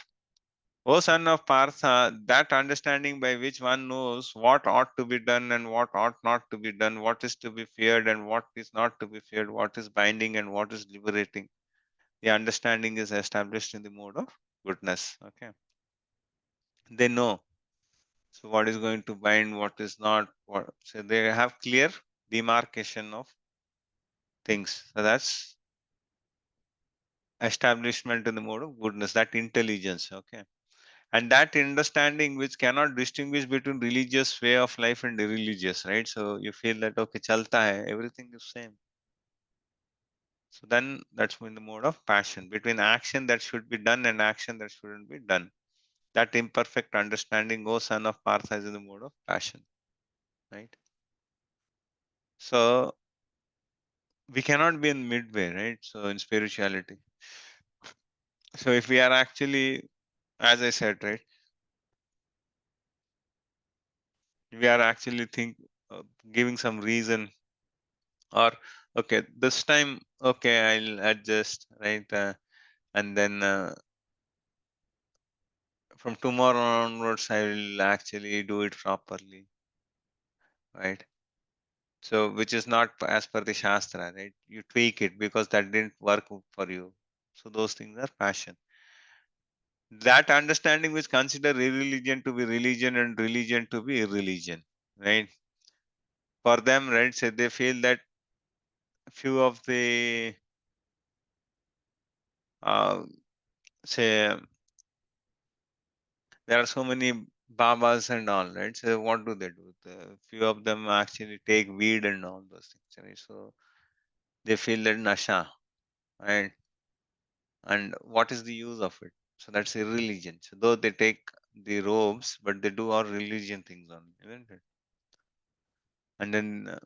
O son of Partha, that understanding by which one knows what ought to be done and what ought not to be done, what is to be feared and what is not to be feared, what is binding and what is liberating. The understanding is established in the mode of goodness. Okay. They know. So what is going to bind, what is not, what so they have clear demarcation of things. So that's establishment in the mode of goodness, that intelligence. Okay. And that understanding which cannot distinguish between religious way of life and irreligious, right? So you feel that okay, chalta hai, everything is same. So then that's in the mode of passion, between action that should be done and action that shouldn't be done. That imperfect understanding, O son of Partha, is in the mode of passion, right? So we cannot be in midway, right? So in spirituality. So if we are actually, as I said, right, we are actually giving some reason or okay, this time okay, I'll adjust, right, and then from tomorrow onwards I will actually do it properly, right? So which is not as per the shastra, right? You tweak it because that didn't work for you. So those things are passion. That understanding which consider irreligion to be religion and religion to be irreligion, right? For them, right, say they feel that few of the uh, say there are so many babas and all, right? So what do they do? The few of them actually take weed and all those things, right? So they feel that nasha, right? And what is the use of it? So that's irreligion. So though they take the robes, but they do all religion things on it, isn't it? And then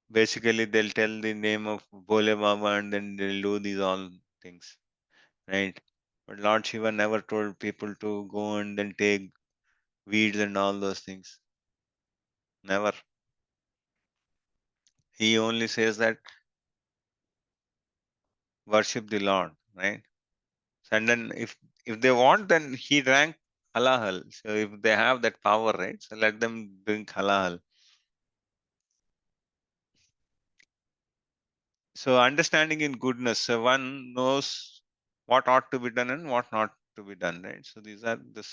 basically they'll tell the name of Bole Baba and then they'll do these all things, right? But Lord Shiva never told people to go and then take weeds and all those things. Never. He only says that worship the Lord, right? And then if they want, then he drank halal. So if they have that power, right? So let them drink halal. So understanding in goodness, so one knows what ought to be done and what not to be done, right? So this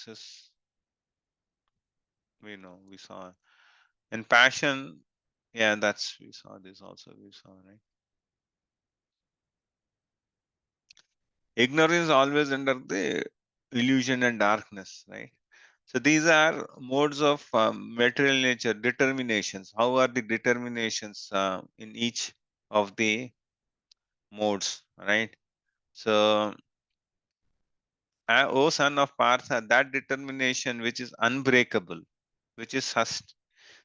is, we saw. And passion, yeah, we saw this also, we saw, right? Ignorance is always under the illusion and darkness, right? So these are modes of material nature, determinations. How are the determinations in each of the modes, right? So, O son of Partha, that determination which is unbreakable, which is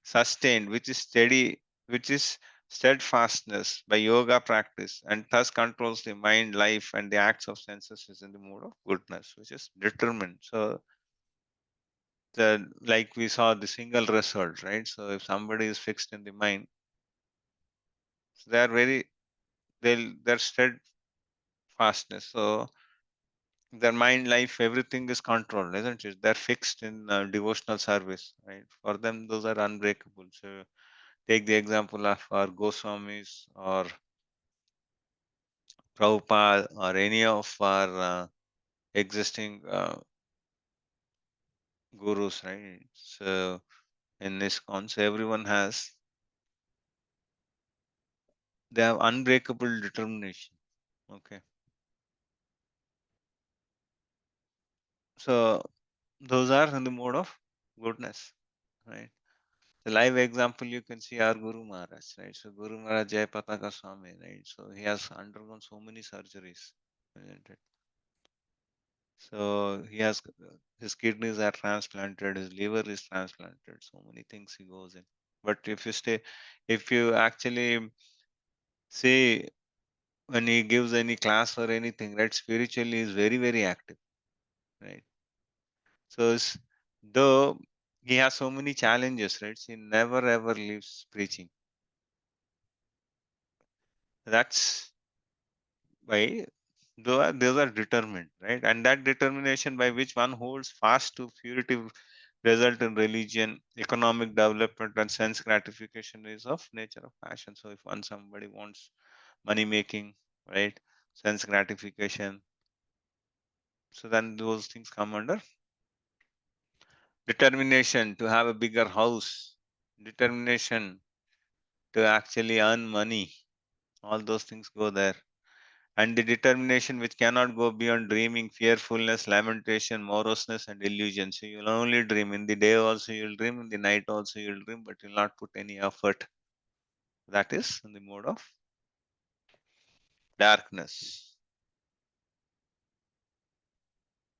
sustained, which is steady, which is steadfastness by yoga practice, and thus controls the mind, life, and the acts of senses is in the mode of goodness, which is determined. So like we saw the single result, right? So if somebody is fixed in the mind, so they're steadfastness. So their mind, life, everything is controlled, isn't it? They're fixed in devotional service, right? For them, those are unbreakable. So take the example of our Goswamis or Prabhupada or any of our existing gurus, right? So in ISKCON, so everyone they have unbreakable determination. Okay. So those are in the mode of goodness, right? The live example you can see our Guru Maharaj, right? So Guru Maharaj Jai Pataka Swami, right? So he has undergone so many surgeries, isn't it? So his kidneys are transplanted, his liver is transplanted, so many things he goes in. But if you actually see when he gives any class or anything, right? Spiritually, is very, very active, right? So though he has so many challenges, right? He never ever leaves preaching. That's why those are determined, right? And that determination by which one holds fast to purity result in religion, economic development, and sense gratification is of nature of passion. So if somebody wants money making, right, sense gratification, so then those things come under determination to have a bigger house, determination to actually earn money. All those things go there. And the determination which cannot go beyond dreaming, fearfulness, lamentation, moroseness, and illusion. So you'll only dream. In the day also you'll dream, in the night also you'll dream, but you'll not put any effort. That is in the mode of darkness.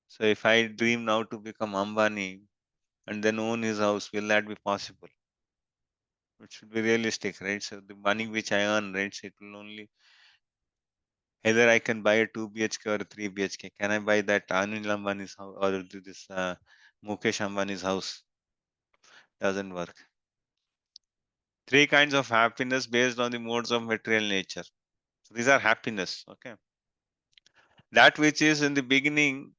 So if I dream now to become Ambani and then own his house, will that be possible? It should be realistic, right? So the money which I earn, right, so it will only either I can buy a 2 BHK or a 3 BHK. Can I buy that Anil Ambani's house or this Mukesh Ambani's house? Doesn't work. Three kinds of happiness based on the modes of material nature. So these are happiness. Okay. That which is in the beginning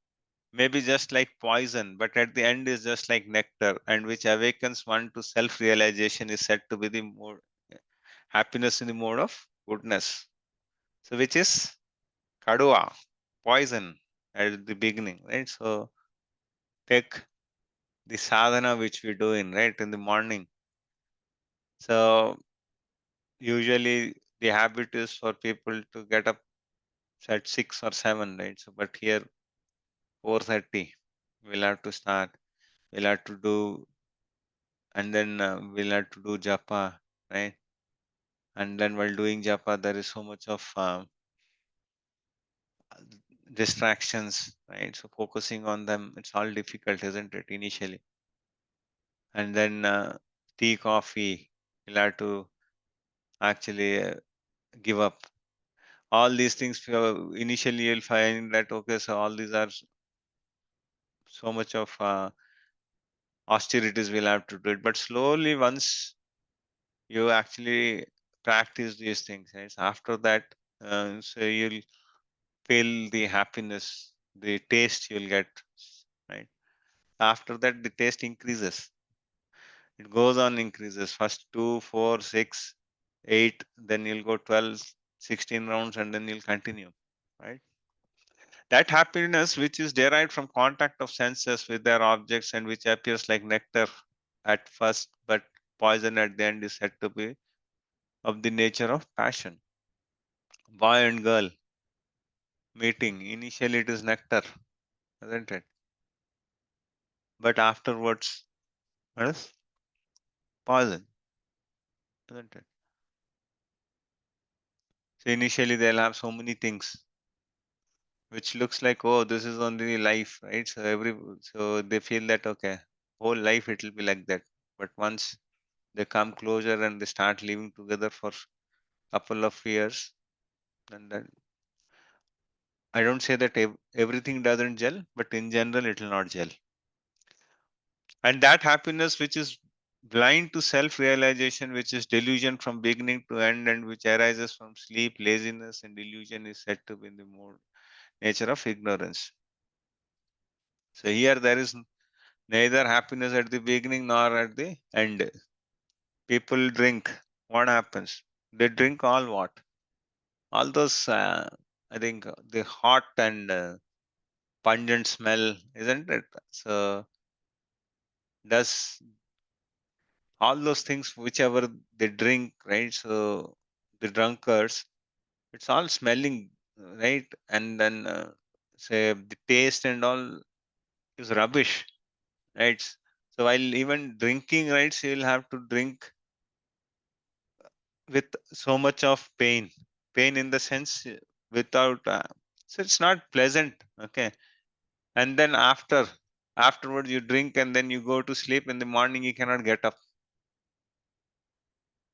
may be just like poison, but at the end is just like nectar, and which awakens one to self-realization is said to be the mode happiness in the mode of goodness. So which is kadua, poison at the beginning, right? So take the sadhana which we do in right in the morning. So usually the habit is for people to get up at 6 or 7, right? So but here 4:30 we'll have to start. We'll have to do, and then we'll have to do japa, right? And then while doing japa, there is so much of distractions, right? So focusing on them, it's all difficult, isn't it, initially? And then tea, coffee, you'll have to actually give up. All these things, initially you'll find that, okay, so all these are so much of austerities we'll have to do it. But slowly, once you actually practice these things, right? So after that, so you'll feel the happiness, the taste you'll get, right? After that, the taste increases. It goes on increases. First 2, 4, 6, 8, then you'll go 12, 16 rounds, and then you'll continue, right? That happiness, which is derived from contact of senses with their objects and which appears like nectar at first, but poison at the end, is said to be of the nature of passion. Boy and girl meeting, initially it is nectar, isn't it? But afterwards, it is poison, isn't it? So initially they'll have so many things which looks like, oh, this is only life, right? So they feel that, okay, whole life it will be like that. But once they come closer and they start living together for couple of years, and then I don't say that everything doesn't gel, but in general it will not gel. And that happiness which is blind to self realization, which is delusion from beginning to end, and which arises from sleep, laziness, and illusion, is said to be in the more nature of ignorance. So here there is neither happiness at the beginning nor at the end. People drink. What happens? They drink all what? All those, I think, the hot and pungent smell, isn't it? So does all those things, whichever they drink, right? So the drunkards, it's all smelling, right? And then say the taste and all is rubbish, right? So while even drinking, right, so you'll have to drink with so much of pain in the sense without, so it's not pleasant, okay? And then afterwards you drink and then you go to sleep. In the morning you cannot get up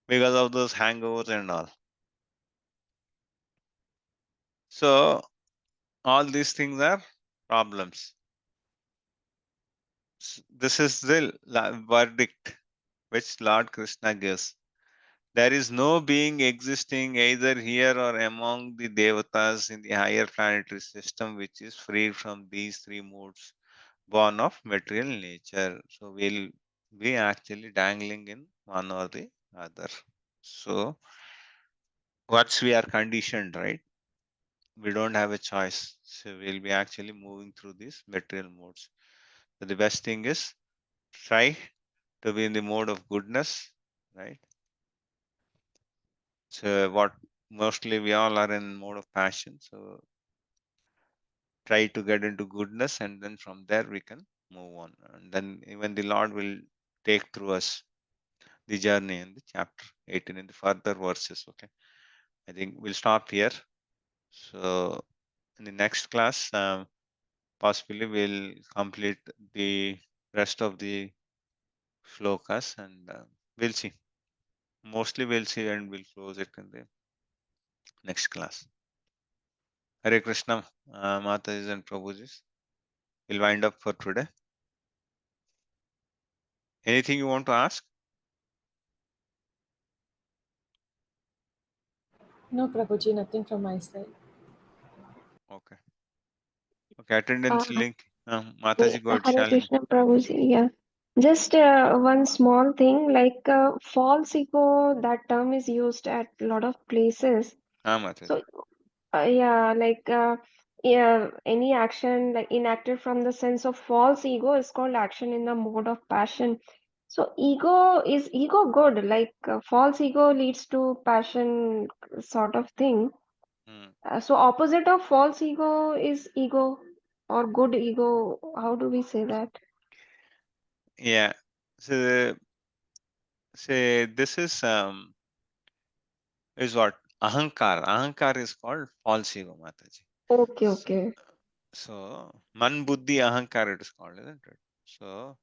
because of those hangovers and all. So all these things are problems. This is the verdict which Lord Krishna gives. There is no being existing either here or among the devatas in the higher planetary system which is free from these three modes born of material nature. So we'll be actually dangling in one or the other. So once we are conditioned, right? We don't have a choice. So we'll be actually moving through these material modes. So the best thing is try to be in the mode of goodness, right? So what mostly we all are in mode of passion. So try to get into goodness, and then from there we can move on. And then even the Lord will take through us the journey in the chapter 18 in the further verses. Okay. I think we'll stop here. So in the next class, possibly we'll complete the rest of the shlokas, and we'll see. Mostly we'll see and we'll close it in the next class. Hare Krishna, Matajis and Prabhujis. We'll wind up for today. Anything you want to ask? No, Prabhuji, nothing from my side. Okay. Okay, attendance Uh, link. Mataji, go ahead, Hare Shalini. Krishna Prabhuji. Yeah. Just one small thing, like false ego, that term is used at a lot of places. Mataji. So, yeah, like yeah, any action like enacted from the sense of false ego is called action in the mode of passion. So, is ego good? Like false ego leads to passion sort of thing. Hmm. So, opposite of false ego is ego or good ego. How do we say that? Yeah. So, say this is what? Ahankar. Ahankar is called false ego, Mataji. Okay, S- okay. So man buddhi ahankar it is called, isn't it? So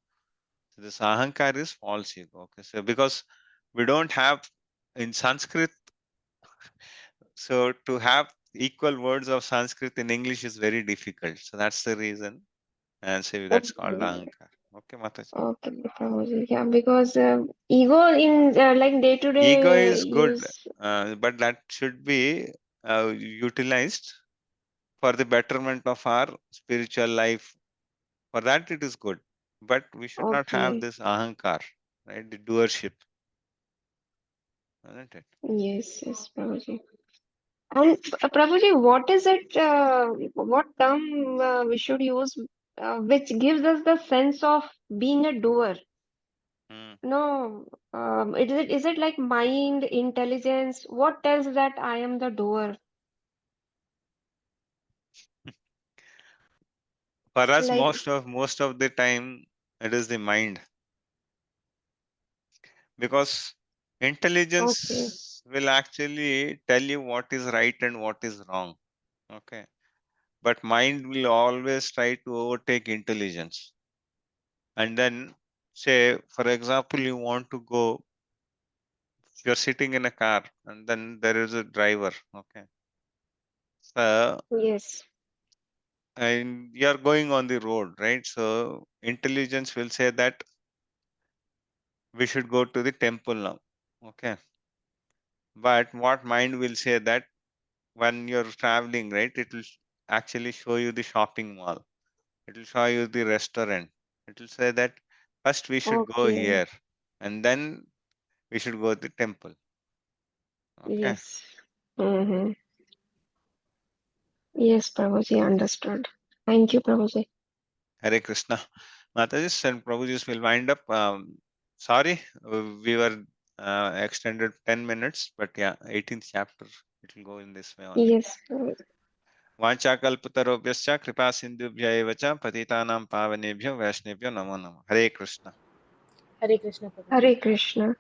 this ahankar is false ego. Okay, so because we don't have in Sanskrit, so to have equal words of Sanskrit in English is very difficult. So that's the reason, and so that's called Okay. ahankar. Okay, Mataji. Okay, Prabhuji. Yeah, because ego in like Ego day-to-day is good, use. but that should be utilized for the betterment of our spiritual life. For that, it is good, but we should not have Okay. this ahankar, right? The doership, isn't it? Yes, yes, Prabhuji. And Prabhuji, what is it? What term we should use, which gives us the sense of being a doer? Hmm. No, is it like mind, intelligence? What tells that I am the doer? For us, Like, most of the time, it is the mind, because okay, intelligence will actually tell you what is right and what is wrong. Okay, but mind will always try to overtake intelligence. And then, say, for example, you want to go, you're sitting in a car, and then there is a driver. Okay, so yes, and you're going on the road, right? So intelligence will say that we should go to the temple now. Okay, but what mind will say that when you're traveling, right, it will actually show you the shopping mall, it will show you the restaurant, it will say that first we should go okay, here and then we should go to the temple. Okay, yes. Mm-hmm. Yes, Prabhuji, understood. Thank you, Prabhuji. Hare Krishna. Mataji and Prabhuji will wind up. Sorry, we were extended 10 minutes, but yeah, 18th chapter, it will go in this way only. Yes, Prabhuji. वाञ्छाकल्पतरुभ्यश्च कृपा सिन्धुभ्य एव च पतितानां पावनेभ्यो वैष्णवेभ्यो नमो नमः. हरे Krishna. Hare Krishna, Prabhuji. Hare Krishna.